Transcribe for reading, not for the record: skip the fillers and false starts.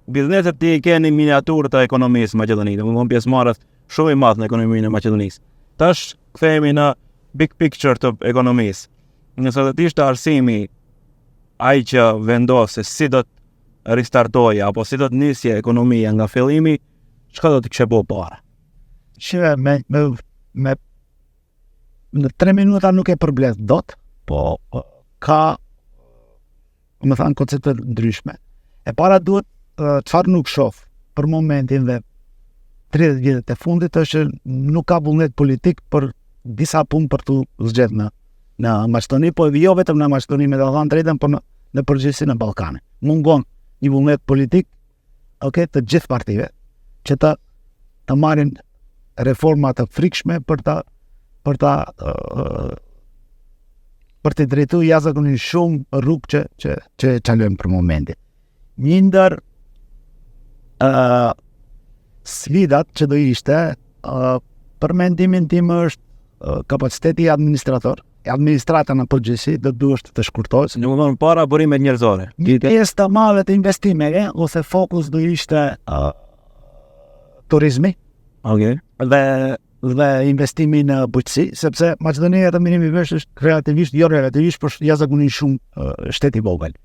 bizneset i keni miniaturë të ekonomisë Maqedonisë, domethënë pjesëmarrës shumë i madh në ekonominë e Maqedonisë. Tash kthehemi në big picture të ekonomisë. Nëse do të ishte arsimi ai që vendos se si do të ristartojë apo si do të nisje ekonomia nga fillimi, çka do të kishe bëu para? Shive, në 3 minuta nuk e përmbledh dot, po ka më thënë koncepte ndryshme. E para duhet çfarë nuk shoh për momentin dhe 30 vjetët e fundit është që nuk ka vullnet politik për disa punë për të zgjedhë në Maqedoni, po jo vetëm në Maqedoni me të thënë drejtën, por në përgjithësi në Ballkane. Mungon një vullnet politik, të gjithë partive që të marrin reforma të frikshme për të drejtuar jashtëzakonisht shumë rrugë që çalojmë për momentin. Një ndër sfidat që do ishte për mendimin tim është kapaciteti administrata në përgjithësi do duhet të shkurtohet. Domethënë para burimet njerëzore. Një pjesë të madhe të investimeve ose fokus do ishte turizmi. Dhe investimi në bujqësi, sepse Maqedonia të mirimi vesh është relativisht, por jashtëzakonisht shumë shtet i vogël.